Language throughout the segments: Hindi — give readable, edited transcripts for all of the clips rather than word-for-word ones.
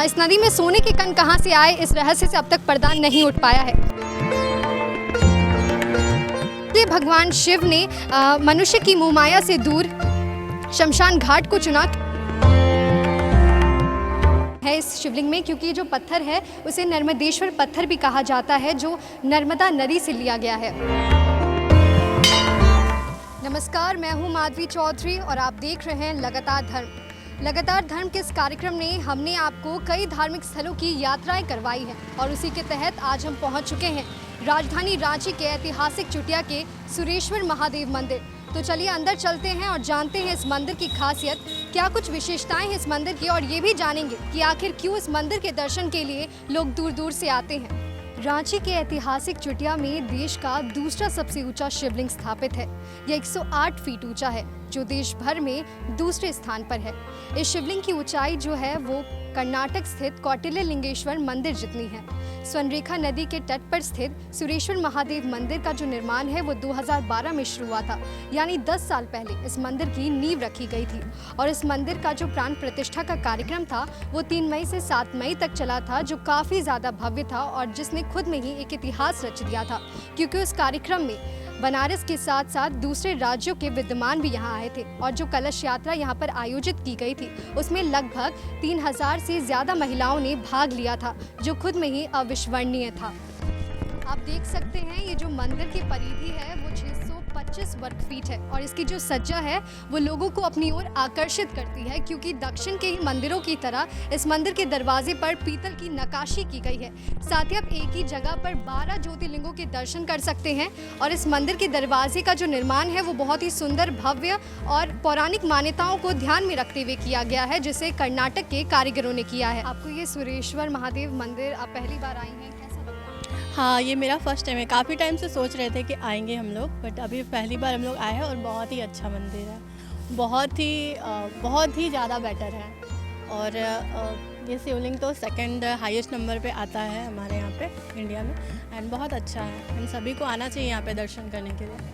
इस नदी में सोने के कण कहां से आए, इस रहस्य से अब तक पर्दा नहीं उठ पाया है। ये भगवान शिव ने मनुष्य की मोहमाया से दूर शमशान घाट को चुना है इस शिवलिंग में, क्योंकि जो पत्थर है उसे नर्मदेश्वर पत्थर भी कहा जाता है, जो नर्मदा नदी से लिया गया है। नमस्कार, मैं हूं माधवी चौधरी और आप देख रहे हैं लगातार धर्म। लगातार धर्म के इस कार्यक्रम में हमने आपको कई धार्मिक स्थलों की यात्राएं करवाई हैं और उसी के तहत आज हम पहुंच चुके हैं राजधानी रांची के ऐतिहासिक चुटिया के सुरेश्वर महादेव मंदिर। तो चलिए अंदर चलते हैं और जानते हैं इस मंदिर की खासियत, क्या कुछ विशेषताएं हैं इस मंदिर की, और ये भी जानेंगे कि आखिर क्यों इस मंदिर के दर्शन के लिए लोग दूर दूर से आते हैं। रांची के ऐतिहासिक चुटिया में देश का दूसरा सबसे ऊंचा शिवलिंग स्थापित है। यह 108 फीट ऊंचा है, जो देश भर में दूसरे स्थान पर है। इस शिवलिंग की ऊंचाई जो है वो कर्नाटक स्थित कौटिल्य लिंगेश्वर मंदिर जितनी है। स्वर्णरेखा नदी के तट पर स्थित सुरेश्वर महादेव मंदिर का जो निर्माण है वो 2012 में शुरू हुआ था, यानी 10 साल पहले इस मंदिर की नींव रखी गई थी। और इस मंदिर का जो प्राण प्रतिष्ठा का कार्यक्रम था वो 3 मई से 7 मई तक चला था, जो काफ़ी ज़्यादा भव्य था और जिसने खुद में ही एक इतिहास रच दिया था, क्योंकि उस कार्यक्रम में बनारस के साथ साथ दूसरे राज्यों के विद्वान भी यहाँ आए थे। और जो कलश यात्रा यहाँ पर आयोजित की गई थी उसमें लगभग 3000 से ज़्यादा महिलाओं ने भाग लिया था, जो खुद में ही अविस्मरणीय था। आप देख सकते हैं ये जो मंदिर की परिधि है वो 625 वर्ग फीट है और इसकी जो सज्जा है वो लोगों को अपनी ओर आकर्षित करती है, क्योंकि दक्षिण के ही मंदिरों की तरह इस मंदिर के दरवाजे पर पीतल की नक्काशी की गई है। साथ ही आप एक ही जगह पर 12 ज्योतिर्लिंगों के दर्शन कर सकते हैं। और इस मंदिर के दरवाजे का जो निर्माण है वो बहुत ही सुंदर, भव्य और पौराणिक मान्यताओं को ध्यान में रखते हुए किया गया है, जिसे कर्नाटक के कारीगरों ने किया है। आपको ये सुरेश्वर महादेव मंदिर आप पहली बार आई हैं, हाँ, ये मेरा फर्स्ट टाइम है। काफ़ी टाइम से सोच रहे थे कि आएंगे हम लोग, बट अभी पहली बार हम लोग आए हैं और बहुत ही अच्छा मंदिर है, बहुत ही ज़्यादा बेटर है। और ये शिवलिंग तो सेकंड हाईएस्ट नंबर पे आता है हमारे यहाँ पे इंडिया में, एंड बहुत अच्छा है। इन सभी को आना चाहिए यहाँ पे दर्शन करने के लिए।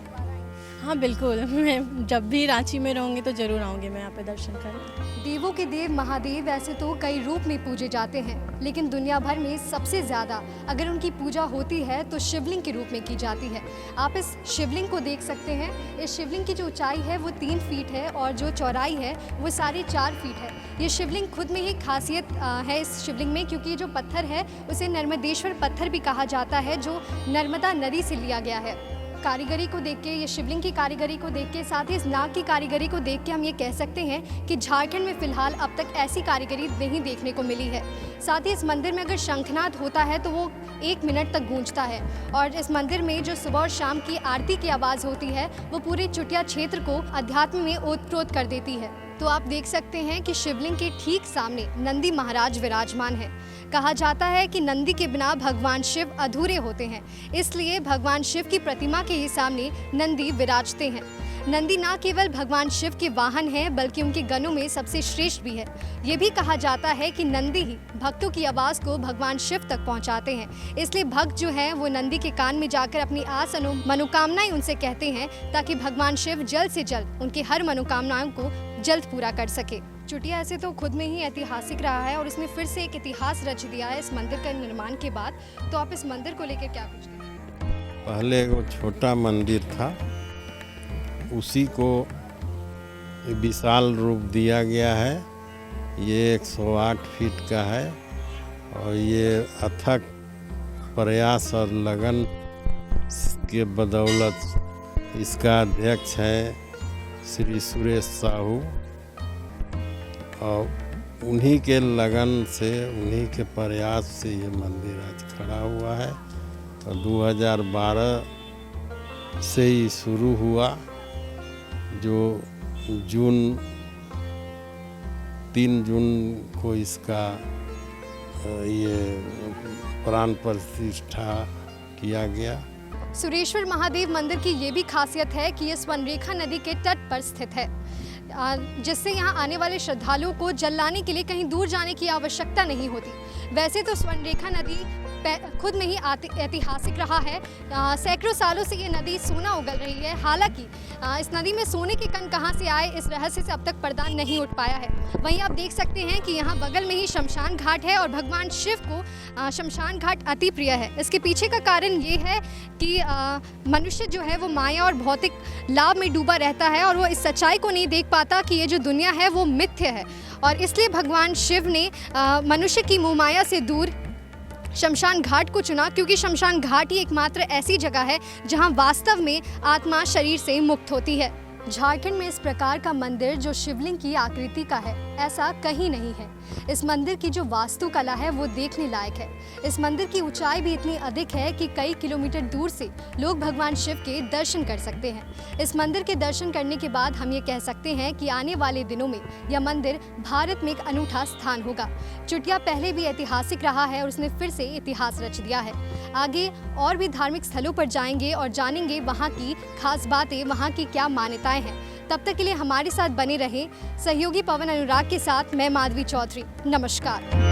हाँ बिल्कुल, मैं जब भी रांची में रहूँगी तो ज़रूर आऊँगी मैं यहाँ पे दर्शन करने। देवों के देव महादेव ऐसे तो कई रूप में पूजे जाते हैं, लेकिन दुनिया भर में सबसे ज़्यादा अगर उनकी पूजा होती है तो शिवलिंग के रूप में की जाती है। आप इस शिवलिंग को देख सकते हैं। इस शिवलिंग की जो ऊंचाई है वो 3 फीट है और जो चौड़ाई है वो 4.5 फीट है। ये शिवलिंग खुद में ही खासियत है इस शिवलिंग में, क्योंकि जो पत्थर है उसे नर्मदेश्वर पत्थर भी कहा जाता है, जो नर्मदा नदी से लिया गया है। कारीगरी को देख के, ये शिवलिंग की कारीगरी को देख के, साथ ही इस नाग की कारीगरी को देख के हम ये कह सकते हैं कि झारखंड में फ़िलहाल अब तक ऐसी कारीगरी नहीं देखने को मिली है। साथ ही इस मंदिर में अगर शंखनाद होता है तो वो 1 मिनट तक गूंजता है। और इस मंदिर में जो सुबह और शाम की आरती की आवाज़ होती है वो पूरे चुटिया क्षेत्र को अध्यात्म में ओतप्रोत कर देती है। तो आप देख सकते हैं कि शिवलिंग के ठीक सामने नंदी महाराज विराजमान है। कहा जाता है कि नंदी के बिना भगवान शिव अधूरे होते हैं, इसलिए भगवान शिव की प्रतिमा के ही सामने नंदी विराजते हैं। नंदी न केवल भगवान शिव के वाहन हैं, बल्कि उनके गणों में सबसे श्रेष्ठ भी है। ये भी कहा जाता है कि नंदी ही भक्तों की आवाज़ को भगवान शिव तक पहुंचाते हैं, इसलिए भक्त जो हैं वो नंदी के कान में जाकर अपनी आस मनोकामनाएं उनसे कहते हैं, ताकि भगवान शिव जल्द से जल्द उनकी हर मनोकामनाओं को जल्द पूरा कर सके। चुटिया ऐसे तो खुद में ही ऐतिहासिक रहा है और इसने फिर से एक इतिहास रच दिया है इस मंदिर का निर्माण के बाद। तो आप इस मंदिर को लेकर क्या कुछ कहें? पहले वो छोटा मंदिर था, उसी को विशाल रूप दिया गया है। ये 108 फीट का है और ये अथक प्रयास और लगन के बदौलत इसका अध्यक्ष है श्री सुरेश साहू, और उन्हीं के लगन से, उन्हीं के प्रयास से ये मंदिर आज खड़ा हुआ है। और 2012 से ही शुरू हुआ, जो 3 जून को इसका ये प्राण प्रतिष्ठा किया गया। सुरेश्वर महादेव मंदिर की ये भी खासियत है कि ये स्वर्णरेखा नदी के तट पर स्थित है, जिससे यहाँ आने वाले श्रद्धालुओं को जल लाने के लिए कहीं दूर जाने की आवश्यकता नहीं होती। वैसे तो स्वर्णरेखा नदी खुद में ही ऐतिहासिक रहा है। सैकड़ों सालों से ये नदी सोना उगल रही है। हालांकि इस नदी में सोने के कण कहाँ से आए, इस रहस्य से अब तक पर्दा नहीं उठ पाया है। वहीं आप देख सकते हैं कि यहाँ बगल में ही शमशान घाट है और भगवान शिव को शमशान घाट अति प्रिय है। इसके पीछे का कारण ये है कि मनुष्य जो है वो माया और भौतिक लाभ में डूबा रहता है और वो इस सच्चाई को नहीं देख पाता कि ये जो दुनिया है वो मिथ्य है, और इसलिए भगवान शिव ने मनुष्य की मोह माया से दूर शमशान घाट को चुना, क्योंकि शमशान घाट ही एकमात्र ऐसी जगह है जहां वास्तव में आत्मा शरीर से मुक्त होती है। झारखंड में इस प्रकार का मंदिर जो शिवलिंग की आकृति का है, ऐसा कहीं नहीं है। इस मंदिर की जो वास्तुकला है वो देखने लायक है। इस मंदिर की ऊंचाई भी इतनी अधिक है कि कई किलोमीटर दूर से लोग भगवान शिव के दर्शन कर सकते हैं। इस मंदिर के दर्शन करने के बाद हम ये कह सकते हैं कि आने वाले दिनों में यह मंदिर भारत में एक अनूठा स्थान होगा। चुटिया पहले भी ऐतिहासिक रहा है और उसने फिर से इतिहास रच दिया है। आगे और भी धार्मिक स्थलों पर जाएंगे और जानेंगे वहाँ की खास बातें, वहाँ की क्या मान्यताएं हैं। तब तक के लिए हमारे साथ बने रहें। सहयोगी पवन अनुराग के साथ मैं माधवी चौधरी। नमस्कार।